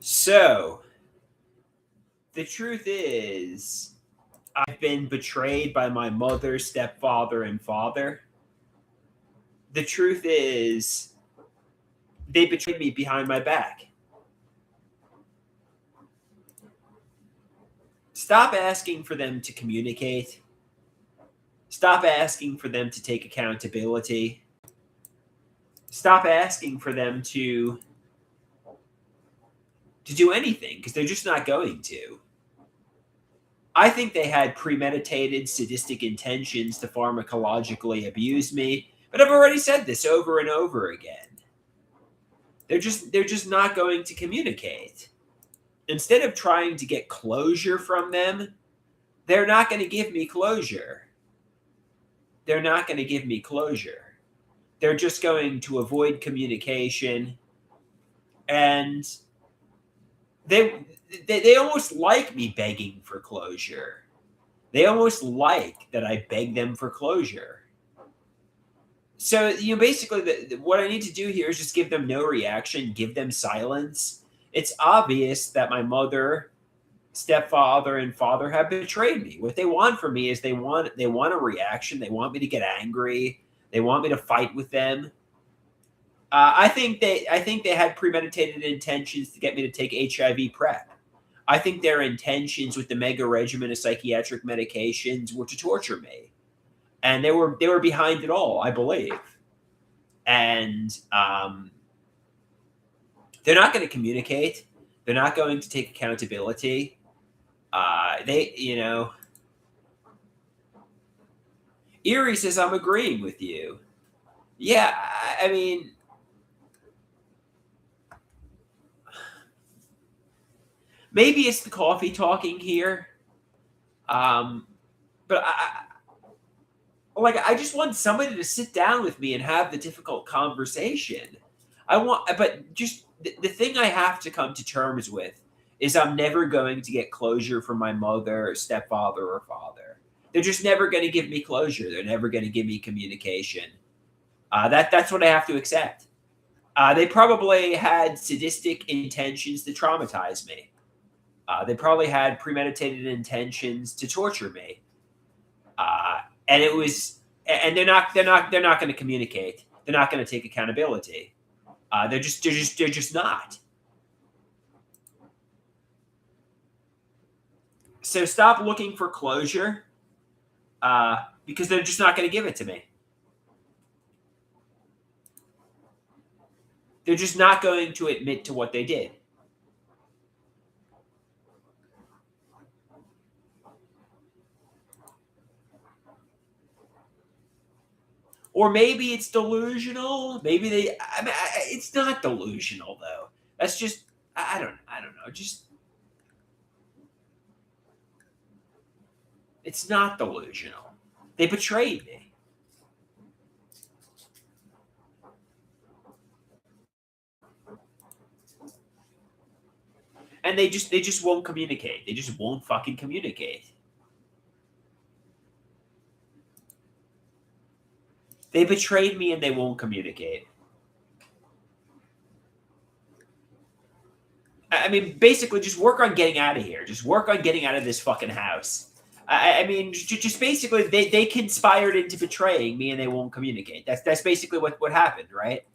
So, the truth is, I've been betrayed by my mother, stepfather, and father. The truth is, they betrayed me behind my back. Stop asking for them to communicate. Stop asking for them to take accountability. Stop asking for them to do anything because they're just not going to. I think they had premeditated, sadistic intentions to pharmacologically abuse me, but I've already said this over and over again. They're just not going to communicate. Instead of trying to get closure from them, they're not going to give me closure. They're not going to give me closure. They're just going to avoid communication, and they almost like me begging for closure. They almost like that I beg them for closure. So, basically, what I need to do here is just give them no reaction, give them silence. It's obvious that my mother, stepfather, and father have betrayed me. What they want from me is they want a reaction. They want me to get angry. They want me to fight with them. I think they had premeditated intentions to get me to take HIV prep. I think their intentions with the mega regimen of psychiatric medications were to torture me, and they were behind it all, I believe. And they're not going to communicate. They're not going to take accountability. They. Erie says I'm agreeing with you. Yeah, I mean, maybe it's the coffee talking here. Um, but I just want somebody to sit down with me and have the difficult conversation. But just the thing I have to come to terms with is I'm never going to get closure from my mother, or stepfather, or father. They're just never going to give me closure. They're never going to give me communication. That's what I have to accept. They probably had sadistic intentions to traumatize me. They probably had premeditated intentions to torture me. And it was, and they're not going to communicate. They're not going to take accountability. They're just not. So stop looking for closure, because they're just not going to give it to me. They're just not going to admit to what they did. Or maybe it's delusional. Maybe they. I mean, it's not delusional though. That's just. I don't know. Just. It's not delusional. They betrayed me, and they just won't communicate. They just won't fucking communicate. They betrayed me, and they won't communicate. I mean, basically, just work on getting out of here. Just work on getting out of this fucking house. I mean, just basically, they conspired into betraying me, and they won't communicate. That's basically what happened, right?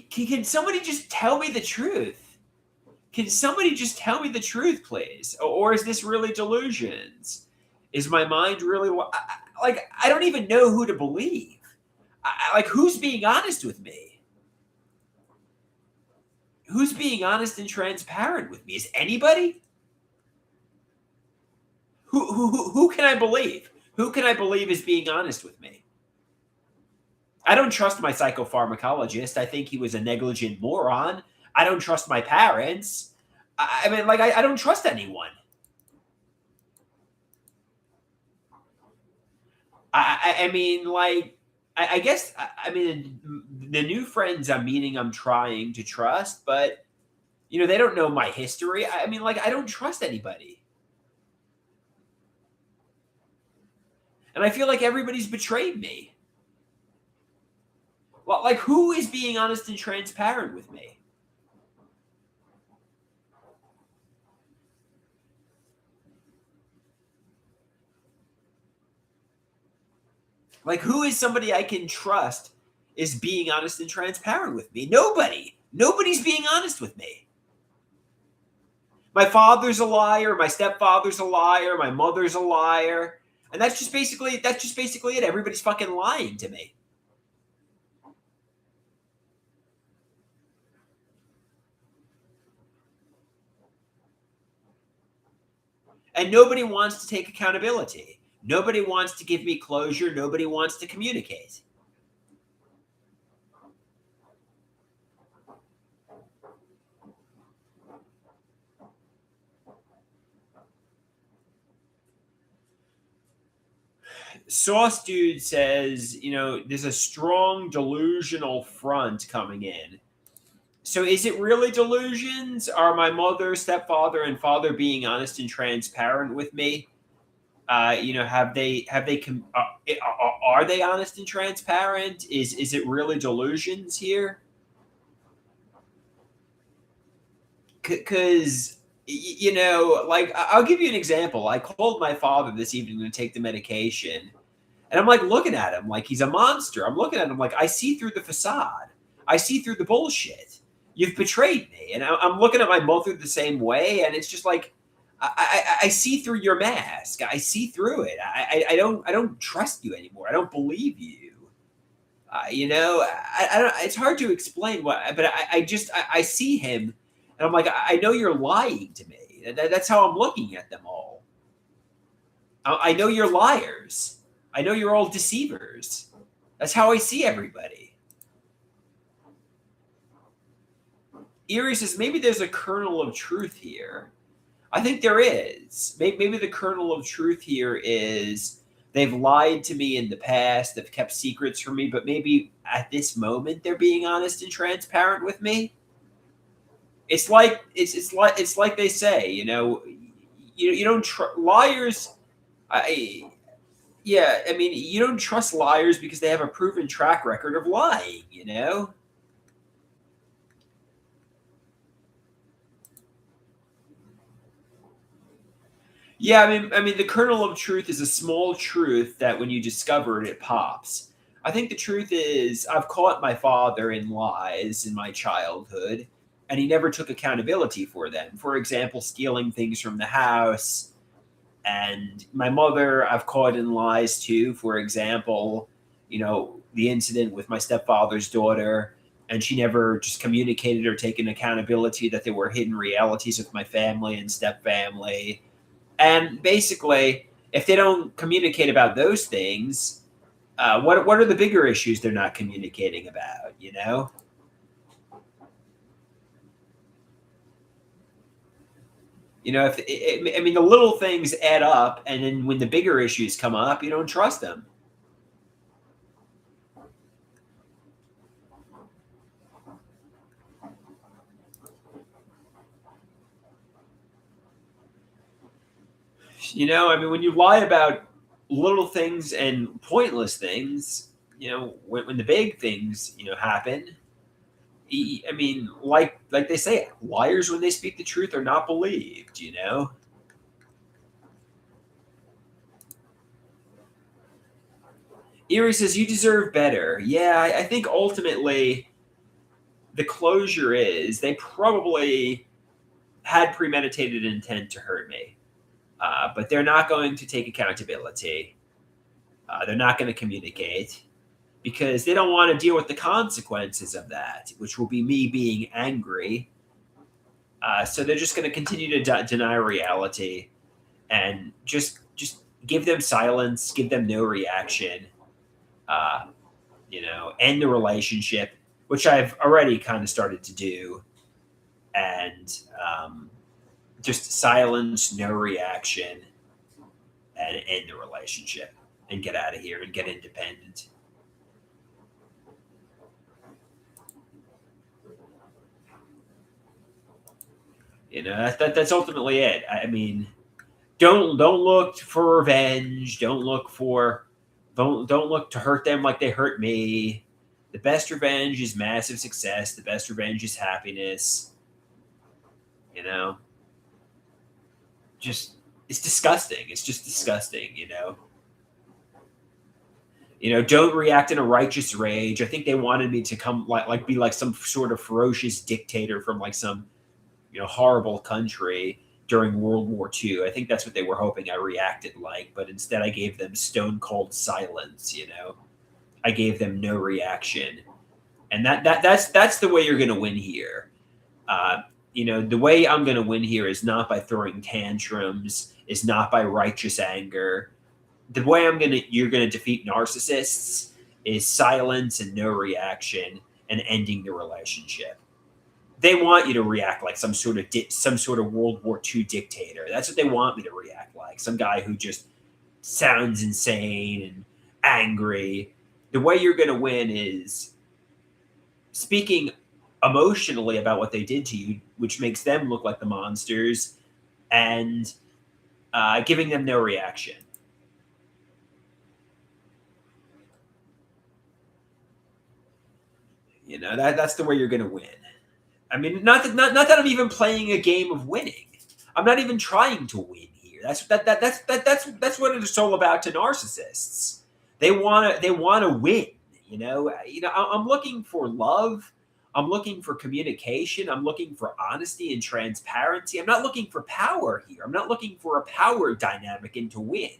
Can somebody just tell me the truth? Can somebody just tell me the truth, please? Or is this really delusions? Is my mind really like I don't even know who to believe? Like who's being honest with me? Who's being honest and transparent with me? Is anybody? Who can I believe? Who can I believe is being honest with me? I don't trust my psychopharmacologist. I think he was a negligent moron. I don't trust my parents. I mean, like, I don't trust anyone. I mean, like, I guess, I mean, the new friends I'm meeting, I'm trying to trust, but, they don't know my history. I mean, like, I don't trust anybody. And I feel like everybody's betrayed me. Well, like, who is being honest and transparent with me? Like, who is somebody I can trust is being honest and transparent with me? Nobody. Nobody's being honest with me. My father's a liar, my stepfather's a liar, my mother's a liar. And that's just basically it. Everybody's fucking lying to me. And nobody wants to take accountability. Nobody wants to give me closure. Nobody wants to communicate. Sauce Dude says, there's a strong delusional front coming in. So is it really delusions? Are my mother, stepfather, and father being honest and transparent with me? Are they honest and transparent? Is it really delusions here? Because like, I'll give you an example. I called my father this evening to take the medication, and I'm like looking at him like he's a monster. I'm looking at him like I see through the facade. I see through the bullshit. You've betrayed me, and I'm looking at my mother the same way, and it's just like I see through your mask. I see through it. I don't trust you anymore. I don't believe you. I don't. It's hard to explain what, but I see him, and I'm like, I know you're lying to me. That's how I'm looking at them all. I know you're liars. I know you're all deceivers. That's how I see everybody. Erie says maybe there's a kernel of truth here. I think there is. Maybe the kernel of truth here is they've lied to me in the past. They've kept secrets from me, but maybe at this moment they're being honest and transparent with me. It's like they say, you don't liars. I Yeah, I mean, you don't trust liars because they have a proven track record of lying. Yeah, I mean, the kernel of truth is a small truth that when you discover it, it pops. I think the truth is I've caught my father in lies in my childhood, and he never took accountability for them. For example, stealing things from the house, and my mother I've caught in lies too. For example, the incident with my stepfather's daughter, and she never just communicated or taken accountability that there were hidden realities with my family and step family. And basically, if they don't communicate about those things, what are the bigger issues they're not communicating about? I mean, the little things add up, and then when the bigger issues come up, you don't trust them. I mean, when you lie about little things and pointless things, when the big things happen, I mean, like they say, liars when they speak the truth are not believed. Erie says you deserve better. Yeah, I think ultimately the closure is they probably had premeditated intent to hurt me, but they're not going to take accountability. They're not going to communicate because they don't want to deal with the consequences of that, which will be me being angry. So they're just going to continue to deny reality and just give them silence, give them no reaction, uh, end the relationship, which I've already kind of started to do, and just silence, no reaction, and end the relationship and get out of here and get independent. That's ultimately it. I mean, Don't look for revenge. Don't look to hurt them like they hurt me. The best revenge is massive success. The best revenge is happiness. You know, just it's disgusting. It's just disgusting. Don't react in a righteous rage. I think they wanted me to come like be like some sort of ferocious dictator from like some horrible country during World War II. I think that's what they were hoping I reacted like, but instead I gave them stone cold silence. I gave them no reaction, and that's the way you're going to win here. The way I'm going to win here is not by throwing tantrums, is not by righteous anger. The way you're gonna defeat narcissists is silence and no reaction and ending the relationship. They want you to react like some sort of World War II dictator. That's what they want me to react like. Some guy who just sounds insane and angry. The way you're gonna win is speaking emotionally about what they did to you, which makes them look like the monsters, and giving them no reaction. That's the way you're going to win. I mean, not that I'm even playing a game of winning. I'm not even trying to win here. That's what it's all about to narcissists. They wanna win. I'm looking for love. I'm looking for communication. I'm looking for honesty and transparency. I'm not looking for power here. I'm not looking for a power dynamic and to win.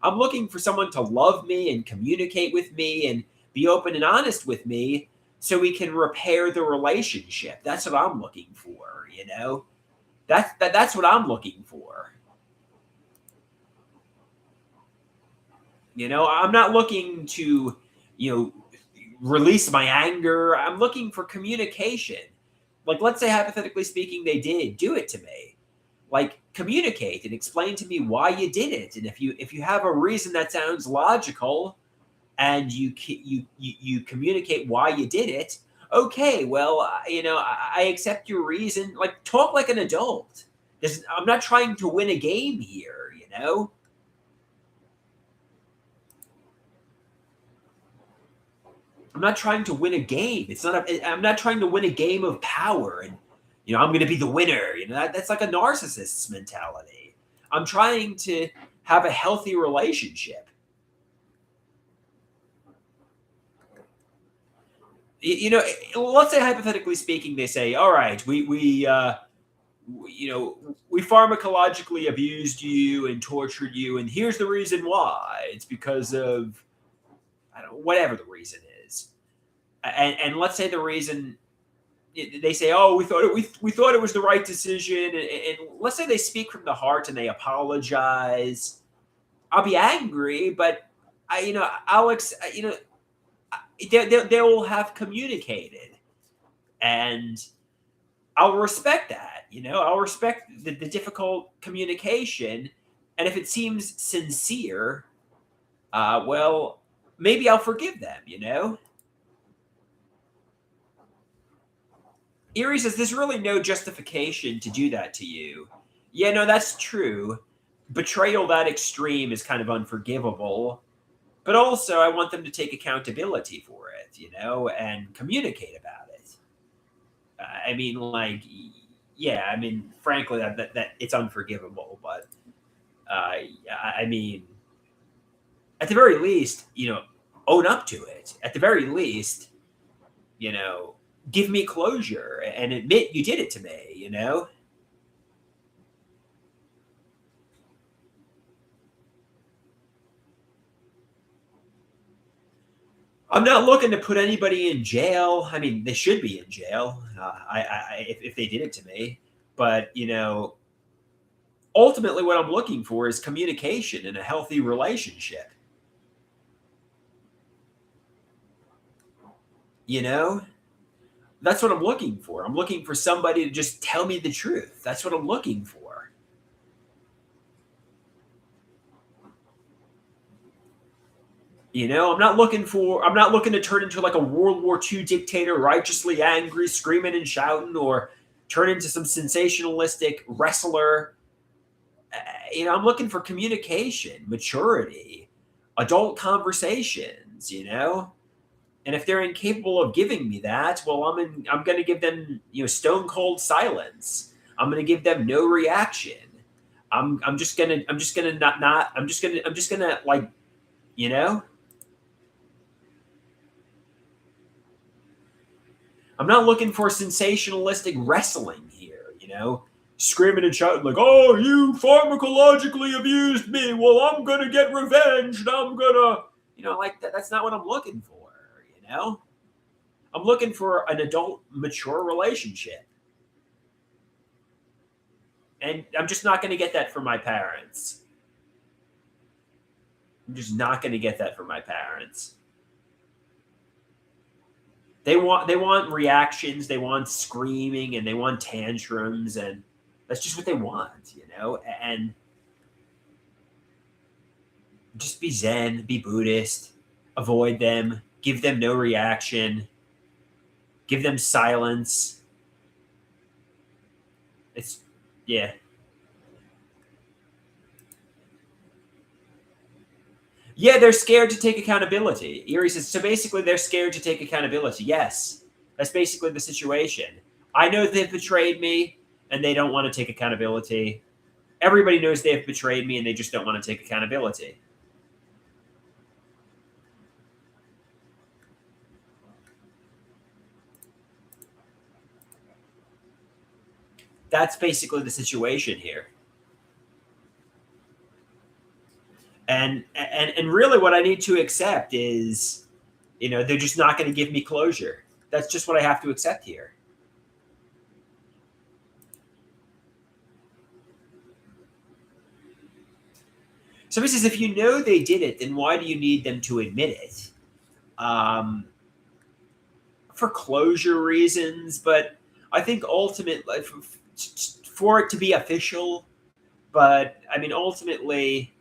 I'm looking for someone to love me and communicate with me and be open and honest with me so we can repair the relationship. That's what I'm looking for. That's what I'm looking for. I'm not looking to, you know, release my anger. I'm looking for communication. Like, let's say, hypothetically speaking, they did do it to me. Like, communicate and explain to me why you did it. And if you have a reason that sounds logical, and you communicate why you did it, okay, well, I accept your reason. Like, talk like an adult. I'm not trying to win a game here. I'm not trying to win a game. I'm not trying to win a game of power and I'm going to be the winner. That's like a narcissist's mentality. I'm trying to have a healthy relationship. Let's say hypothetically speaking, they say, all right, we pharmacologically abused you and tortured you, and here's the reason why. It's because of, I don't know, whatever the reason is. And let's say the reason, they say, oh, we thought it was the right decision, and let's say they speak from the heart and they apologize. I'll be angry, but they'll have communicated, and I'll respect that. I'll respect the difficult communication, and if it seems sincere, well, maybe I'll forgive them. Erie says there's really no justification to do that to you. Yeah, no, that's true. Betrayal that extreme is kind of unforgivable. But also, I want them to take accountability for it, and communicate about it. Frankly, that it's unforgivable. But at the very least, own up to it. At the very least, give me closure and admit you did it to me. I'm not looking to put anybody in jail. I mean, they should be in jail. If they did it to me, but ultimately, what I'm looking for is communication and a healthy relationship. That's what I'm looking for. I'm looking for somebody to just tell me the truth. That's what I'm looking for. I'm not looking to turn into like a World War II dictator, righteously angry, screaming and shouting, or turn into some sensationalistic wrestler. I'm looking for communication, maturity, adult conversations. And if they're incapable of giving me that, well, I'm going to give them, stone cold silence. I'm going to give them no reaction. I'm just gonna like, you know, I'm not looking for sensationalistic wrestling here. Screaming and shouting like, "Oh, you pharmacologically abused me. Well, I'm gonna get revenge, and I'm gonna," like that. That's not what I'm looking for. You know, I'm looking for an adult, mature relationship, and I'm just not gonna get that from my parents. I'm just not gonna get that from my parents. They want reactions, they want screaming, and they want tantrums, and that's just what they want. And just be Zen, be Buddhist, avoid them, give them no reaction, give them silence. It's yeah. Yeah, they're scared to take accountability. Erie says, so basically they're scared to take accountability. Yes. That's basically the situation. I know they've betrayed me and they don't want to take accountability. Everybody knows they've betrayed me and they just don't want to take accountability. That's basically the situation here. And really what I need to accept is, they're just not going to give me closure. That's just what I have to accept here. Somebody says, if you know they did it, then why do you need them to admit it? For closure reasons, but I think ultimately, for it to be official, but I mean, ultimately,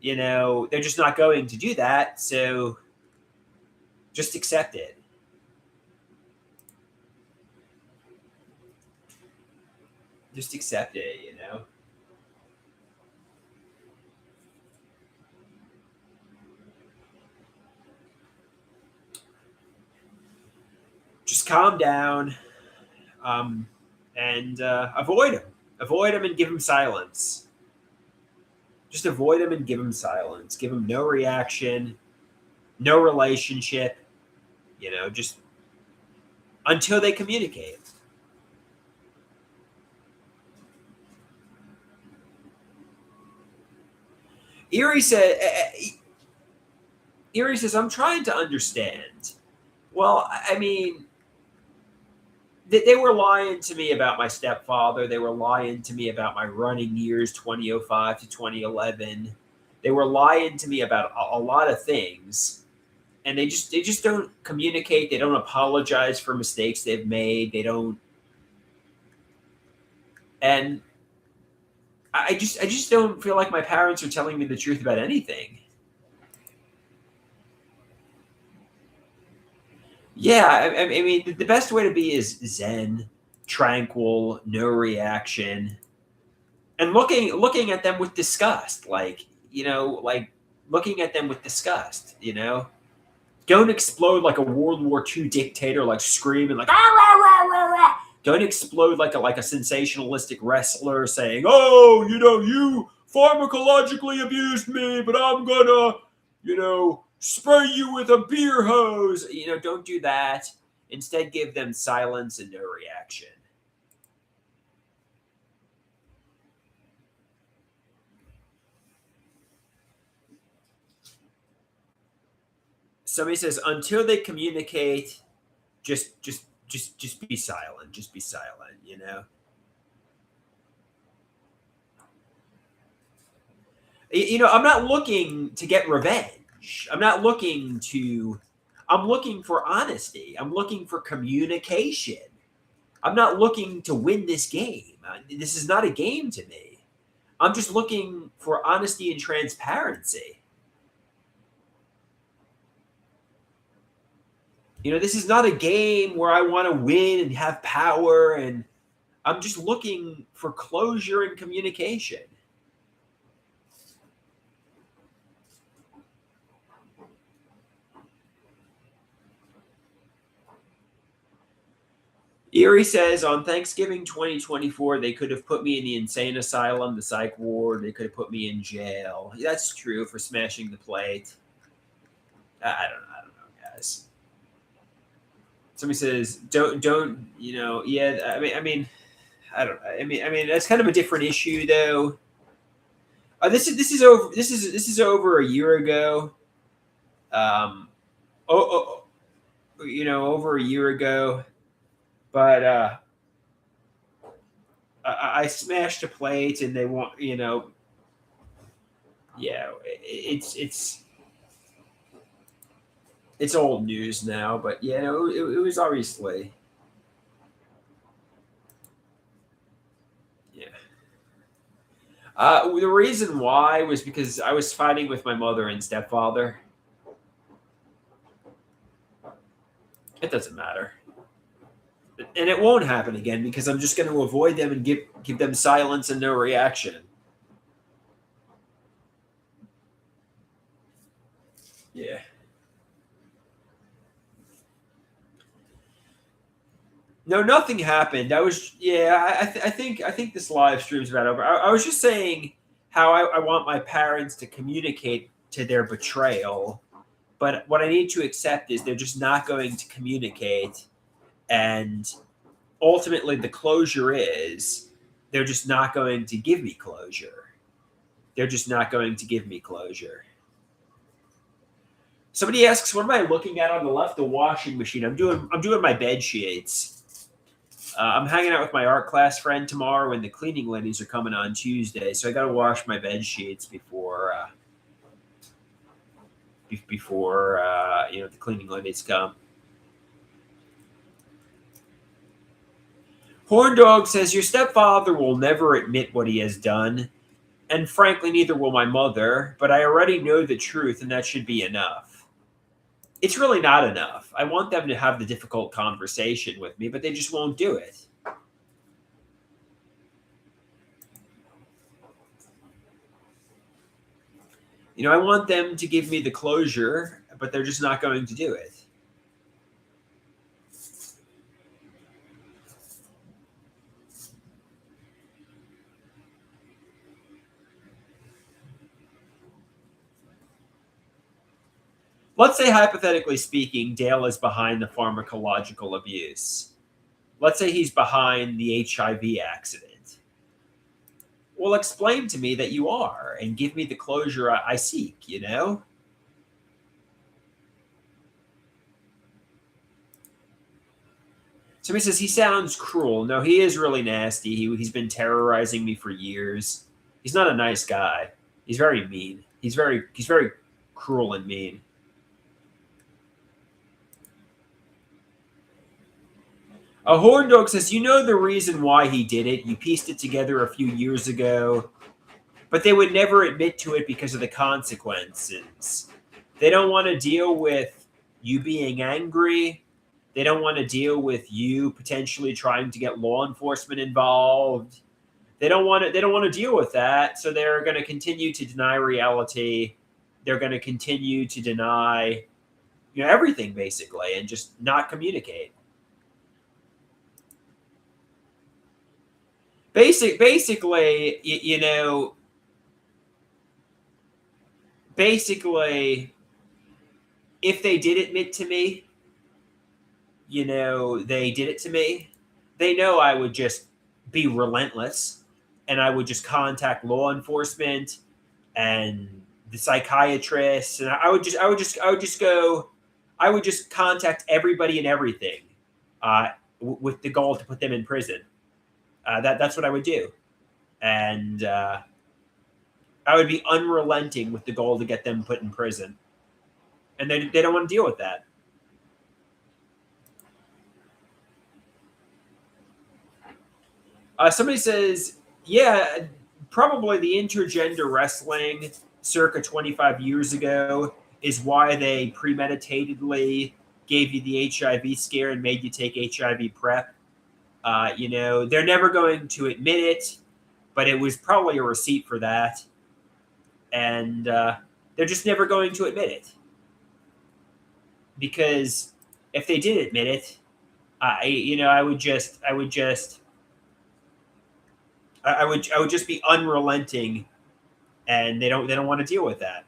they're just not going to do that. So just accept it. Just accept it. Just calm down, and avoid him. Avoid him and give him silence. Just avoid him and give him silence. Give him no reaction, no relationship. Just until they communicate. Erie said. Erie says, "I'm trying to understand." Well, I mean, they were lying to me about my stepfather. They were lying to me about my running years, 2005 to 2011. They were lying to me about a lot of things, and they just don't communicate. They don't apologize for mistakes they've made. They don't, and I just don't feel like my parents are telling me the truth about anything. Yeah, I mean, the best way to be is zen, tranquil, no reaction, and looking at them with disgust, like looking at them with disgust. Don't explode like a World War II dictator, like screaming like ah, rah, rah, rah, rah. Don't explode like a sensationalistic wrestler saying, "Oh, you pharmacologically abused me, but I'm gonna, spray you with a beer hose." Don't do that. Instead, give them silence and no reaction. Somebody says, until they communicate, just be silent. Just be silent. I'm not looking to get revenge. I'm looking for honesty. I'm looking for communication. I'm not looking to win this game. This is not a game to me. I'm just looking for honesty and transparency. This is not a game where I want to win and have power, and I'm just looking for closure and communication. Erie says on Thanksgiving 2024, they could have put me in the insane asylum, the psych ward. They could have put me in jail. That's true for smashing the plate. I don't know, guys. Somebody says, don't, yeah. I don't. I mean, that's kind of a different issue, though. This is over a year ago. Um, over a year ago. But I smashed a plate, and they want, yeah, it's old news now. But yeah, no, it was obviously, yeah. The reason why was because I was fighting with my mother and stepfather. It doesn't matter, and it won't happen again because I'm just going to avoid them and give them silence and no reaction. Yeah. No, nothing happened. Yeah. I think this live stream's about over. I was just saying how I want my parents to communicate to their betrayal, but what I need to accept is they're just not going to communicate, and ultimately the closure is they're just not going to give me closure. They're just not going to give me closure. Somebody asks, "What am I looking at on the left?" The washing machine. I'm doing my bed sheets. I'm hanging out with my art class friend tomorrow, and the cleaning ladies are coming on Tuesday, so I got to wash my bed sheets before the cleaning ladies come. Horn Dog says your stepfather will never admit what he has done, and frankly, neither will my mother. But I already know the truth, and that should be enough. It's really not enough. I want them to have the difficult conversation with me, but they just won't do it. I want them to give me the closure, but they're just not going to do it. Let's say, hypothetically speaking, Dale is behind the pharmacological abuse. Let's say he's behind the HIV accident. Well, explain to me that you are and give me the closure I seek, Somebody says he sounds cruel. No, he is really nasty. He's been terrorizing me for years. He's not a nice guy. He's very mean. He's very cruel and mean. A horn dog says, the reason why he did it. You pieced it together a few years ago, but they would never admit to it because of the consequences. They don't want to deal with you being angry. They don't want to deal with you potentially trying to get law enforcement involved. They don't want to. They don't want to deal with that. So they're going to continue to deny reality. They're going to continue to deny, everything basically, and just not communicate. Basically, basically, if they did admit to me, they did it to me, they know I would just be relentless, and I would just contact law enforcement and the psychiatrist, and I would just contact everybody and everything, with the goal to put them in prison. That's what I would do, and I would be unrelenting with the goal to get them put in prison, and they don't want to deal with that. Somebody says, yeah, probably the intergender wrestling circa 25 years ago is why they premeditatedly gave you the HIV scare and made you take HIV PrEP. They're never going to admit it, but it was probably a receipt for that. And they're just never going to admit it. Because if they did admit it, I would just be unrelenting, and they don't want to deal with that.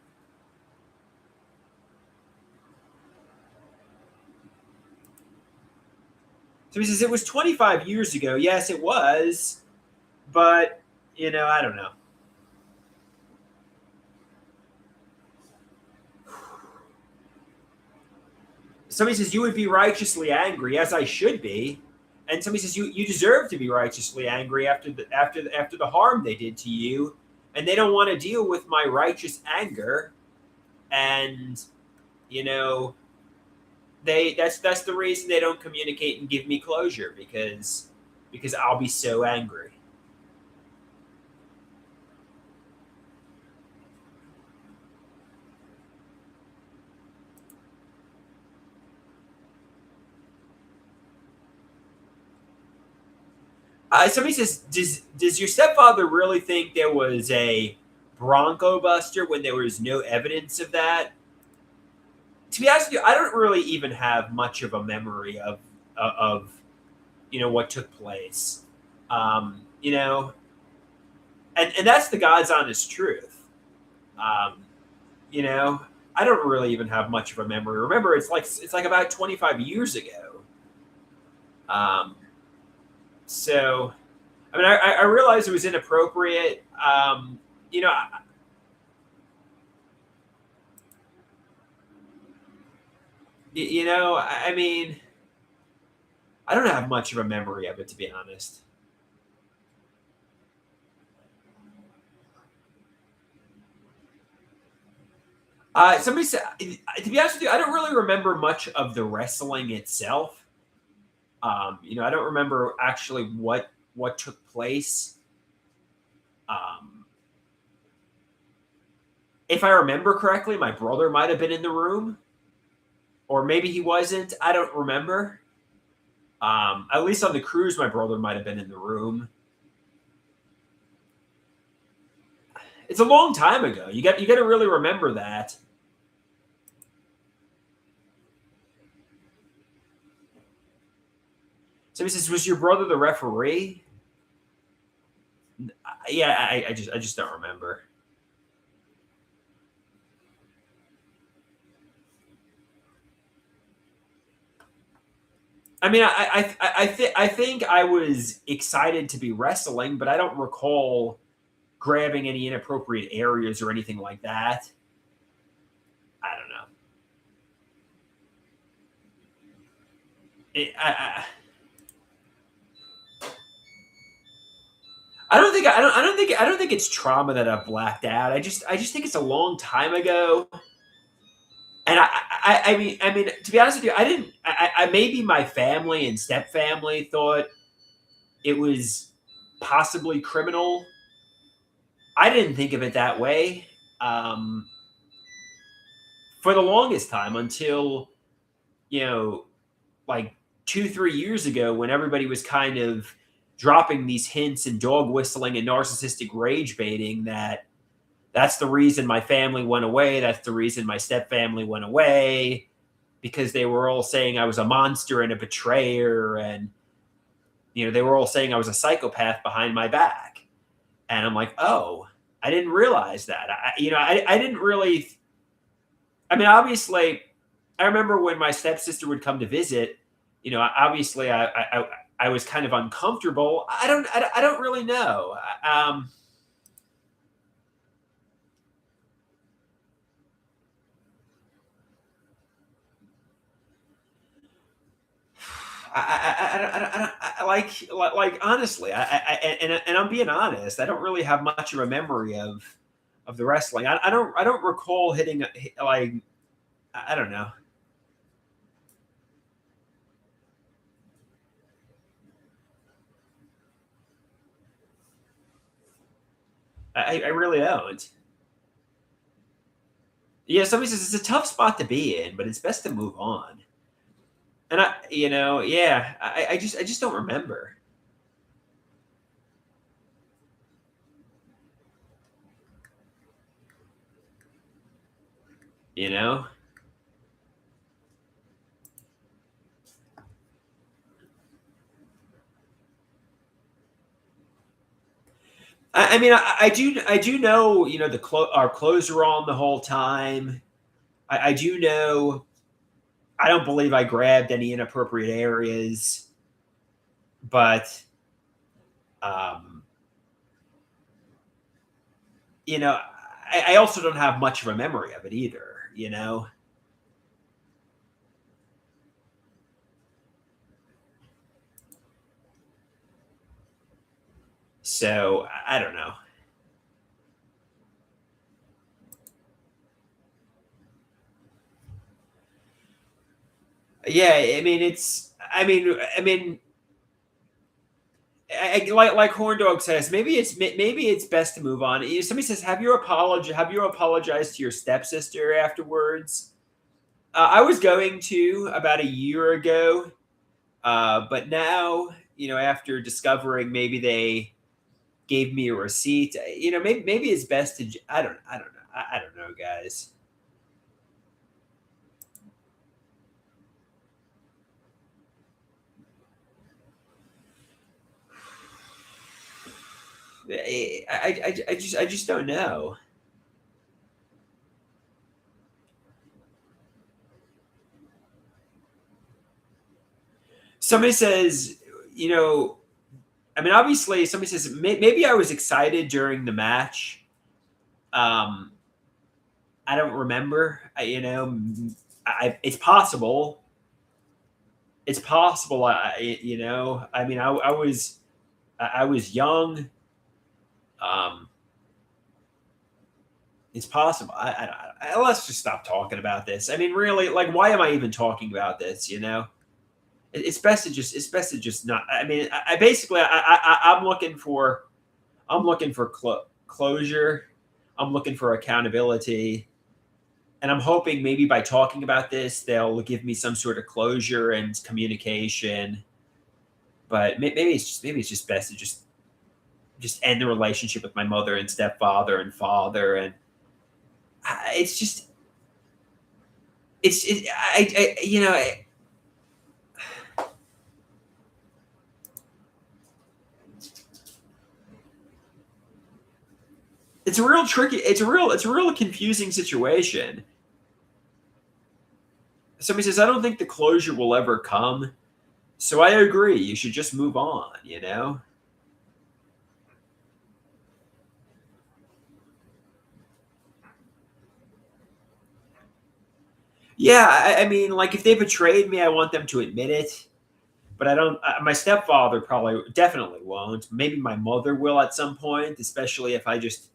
So he says it was 25 years ago. Yes, it was, but I don't know. Somebody says you would be righteously angry, as I should be, and somebody says you deserve to be righteously angry after the harm they did to you, and they don't want to deal with my righteous anger, and you know that's the reason they don't communicate and give me closure, because I'll be so angry. Somebody says, does your stepfather really think there was a Bronco Buster when there was no evidence of that? To be honest with you, I don't really even have much of a memory of what took place. You know, and that's the God's honest truth. Um, you know, I don't really even have much of a memory. Remember, it's like about 25 years ago. Um, so I mean, I realized it was inappropriate. You know, I mean, I don't have much of a memory of it, to be honest. Somebody said, to be honest with you, I don't really remember much of the wrestling itself. I don't remember actually what took place. Um, if I remember correctly, my brother might have been in the room, or maybe he wasn't. I don't remember. At least on the cruise, my brother might have been in the room. It's a long time ago. You got to really remember that. So he says, "Was your brother the referee?" Yeah, I just don't remember. I mean, I think I was excited to be wrestling, but I don't recall grabbing any inappropriate areas or anything like that. I don't know. I don't think I don't think it's trauma that I've blacked out. I just think it's a long time ago. And I mean, to be honest with you, I didn't. Maybe my family and step family thought it was possibly criminal. I didn't think of it that way. Um, for the longest time, until you know, like 2 3 years ago, when everybody was kind of dropping these hints and dog whistling and narcissistic rage baiting, that's the reason my family went away. That's the reason my step family went away, because they were all saying I was a monster and a betrayer, and they were all saying I was a psychopath behind my back. And I'm like, oh, I didn't realize that. I didn't really. I mean, obviously, I remember when my stepsister would come to visit. Obviously, I was kind of uncomfortable. I don't really know. Like honestly, and I'm being honest. I don't really have much of a memory of the wrestling. I don't recall hitting like I don't know. I really don't. Yeah, somebody says it's a tough spot to be in, but it's best to move on. And yeah, I just don't remember. You know, I mean, I do know, you know, our clothes were on the whole time. I do know. I don't believe I grabbed any inappropriate areas, but um, you know, I also don't have much of a memory of it either. You know, so I don't know. Yeah, I mean, it's. I mean, like Horn Dog says, maybe it's best to move on. Somebody says, Have you apologized to your stepsister afterwards?" I was going to about a year ago, but now, you know, after discovering maybe they gave me a receipt, you know, maybe it's best to. I don't know. I don't know, guys. I just don't know. Somebody says, you know, I mean, obviously, somebody says maybe I was excited during the match. Um, I don't remember. You know, it's possible. It's possible. You know, I mean, I was young. Um, it's possible. Let's just stop talking about this. I mean, really, like, why am I even talking about this? You know, it's best to just not. I mean, I basically, I'm looking for closure. I'm looking for accountability, and I'm hoping maybe by talking about this, they'll give me some sort of closure and communication. But maybe it's just best to just end the relationship with my mother and stepfather and father, and it's just I you know it's a real tricky it's a real confusing situation. Somebody says I don't think the closure will ever come, so I agree. You should just move on. You know. Yeah, I mean, like if they betrayed me, I want them to admit it. But I don't. My stepfather probably definitely won't. Maybe my mother will at some point, especially if I just.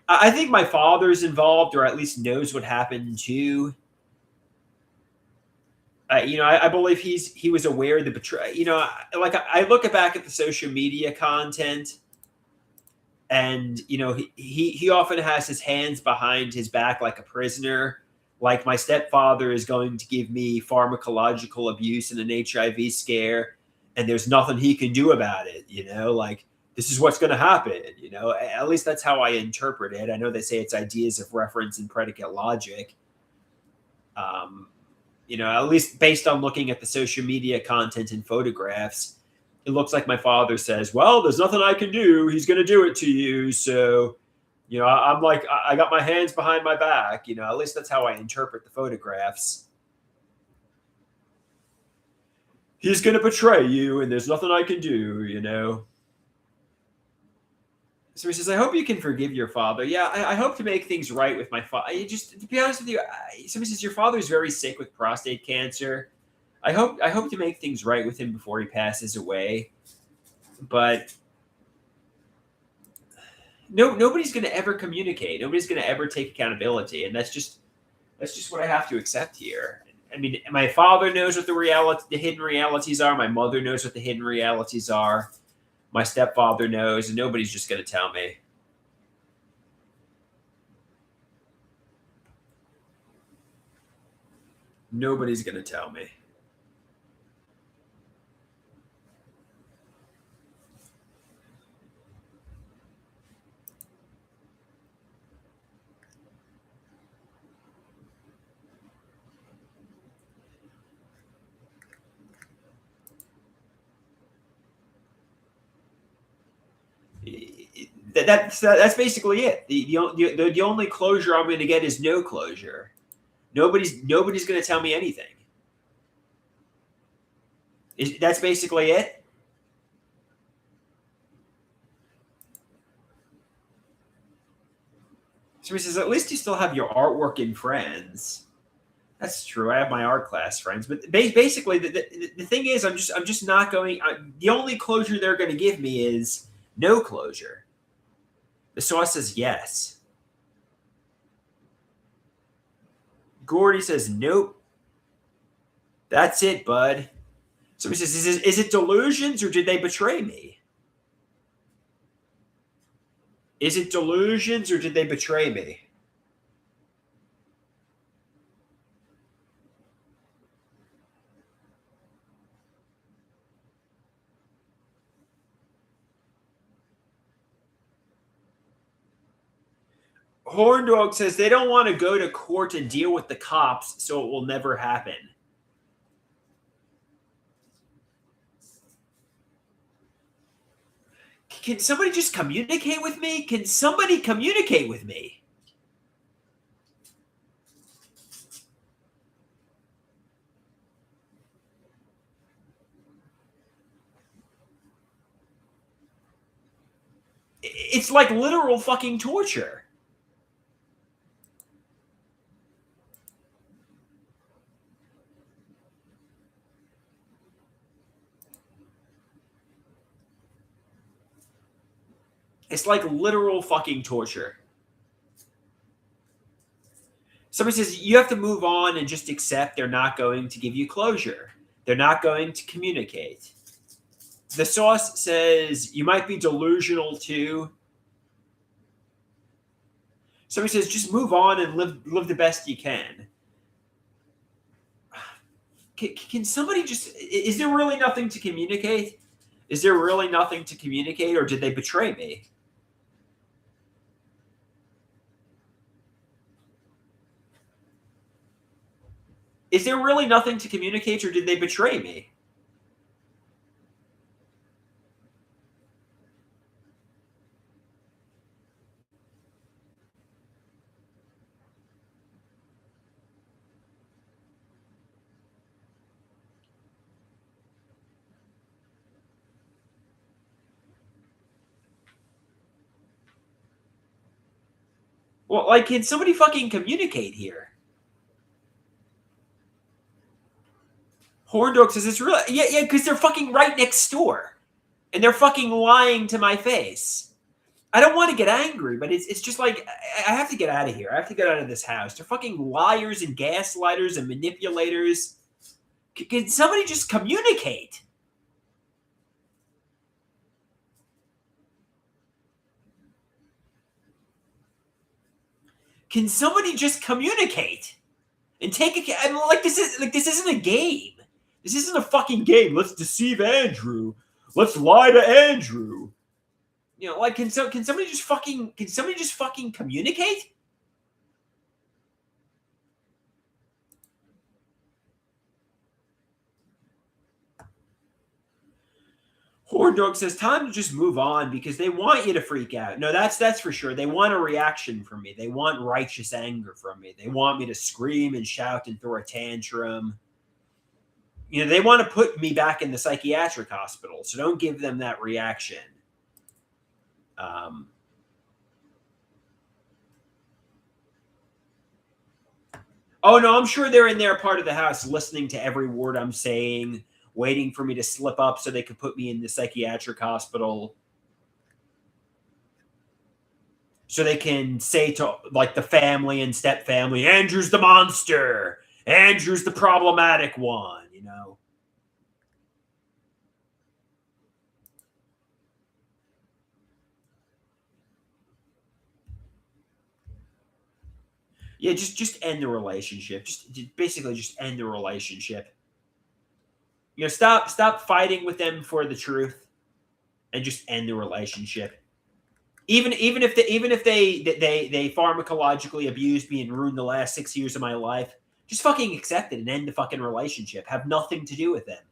I think my father's involved, or at least knows what happened too. You know, I believe he was aware of the betray. You know, like I look back at the social media content, and you know, he often has his hands behind his back like a prisoner. Like my stepfather is going to give me pharmacological abuse and an HIV scare, and there's nothing he can do about it. You know, like this is what's going to happen. You know, at least that's how I interpret it. I know they say it's ideas of reference and predicate logic. Um, you know, at least based on looking at the social media content and photographs, it looks like my father says, "Well, there's nothing I can do. He's going to do it to you." So, you know, I'm like, I got my hands behind my back. You know, at least that's how I interpret the photographs. He's going to betray you, and there's nothing I can do. You know. So he says, "I hope you can forgive your father." Yeah, I hope to make things right with my father. Just to be honest with you, somebody says your father's very sick with prostate cancer. I hope to make things right with him before he passes away. But nobody's going to ever communicate. Nobody's going to ever take accountability, and that's just what I have to accept here. I mean, my father knows what the hidden realities are. My mother knows what the hidden realities are. My stepfather knows, and nobody's just going to tell me. Nobody's going to tell me. That's basically it. The only closure I'm going to get is no closure. Nobody's going to tell me anything. That's basically it. Somebody says, at least you still have your artwork and friends. That's true. I have my art class friends, but basically, the thing is, I'm just not going. The only closure they're going to give me is no closure. The sauce says yes. Gordy says nope. That's it, bud. Somebody says, is it delusions or did they betray me? Is it delusions or did they betray me? Horndog says they don't want to go to court and deal with the cops, so it will never happen. Can somebody just communicate with me? Can somebody communicate with me? It's like literal fucking torture. It's like literal fucking torture. Somebody says you have to move on and just accept they're not going to give you closure. They're not going to communicate. The sauce says you might be delusional too. Somebody says just move on and live the best you can. Can somebody just? Is there really nothing to communicate? Is there really nothing to communicate, or did they betray me? Is there really nothing to communicate, or did they betray me? Well, like, can somebody fucking communicate here? Horndog says it's real. Yeah, because they're fucking right next door. And they're fucking lying to my face. I don't want to get angry, but it's just like, I have to get out of here. I have to get out of this house. They're fucking liars and gaslighters and manipulators. Can somebody just communicate? Can somebody just communicate? And take a. I mean, this isn't a game. This isn't a fucking game. Let's deceive Andrew. Let's lie to Andrew. You know, like can somebody just fucking communicate? Horndog says time to just move on because they want you to freak out. No, that's for sure. They want a reaction from me. They want righteous anger from me. They want me to scream and shout and throw a tantrum. You know, they want to put me back in the psychiatric hospital, so don't give them that reaction. Oh no, I'm sure they're in their part of the house listening to every word I'm saying, waiting for me to slip up so they could put me in the psychiatric hospital. So they can say to like the family and step family, Andrew's the monster. Andrew's the problematic one, you know. Yeah, just end the relationship. Just basically just end the relationship. You know, stop fighting with them for the truth, and just end the relationship. Even if they pharmacologically abused me and ruined the last 6 years of my life, just fucking accept it and end the fucking relationship. Have nothing to do with them.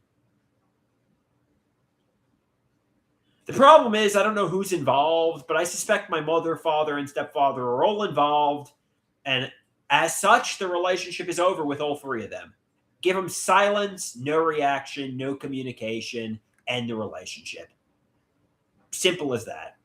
The problem is I don't know who's involved, but I suspect my mother, father, and stepfather are all involved. And as such, the relationship is over with all three of them. Give them silence, no reaction, no communication, end the relationship. Simple as that.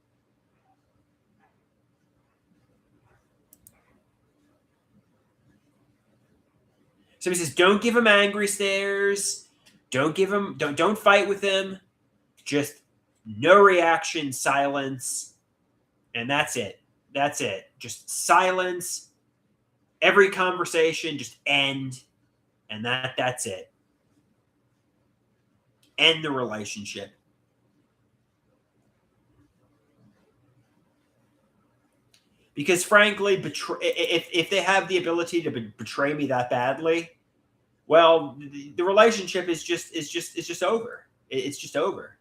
So he says, don't give him angry stares. Don't fight with him. Just no reaction, silence, and that's it. That's it. Just silence. Every conversation just end, and that's it. End the relationship. Because frankly, if they have the ability to betray me that badly, well, the relationship is just over. It's just over.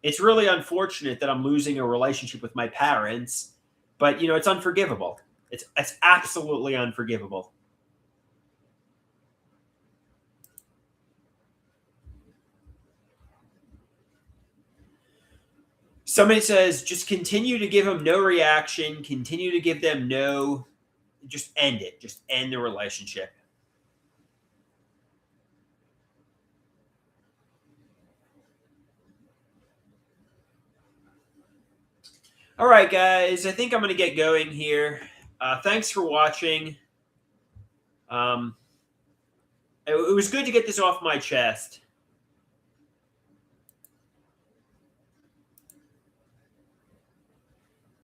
It's really unfortunate that I'm losing a relationship with my parents, but it's unforgivable. It's absolutely unforgivable. Somebody says, just continue to give them no reaction, continue to give them no, just end it. Just end the relationship. All right, guys, I think I'm going to get going here. Thanks for watching. It was good to get this off my chest.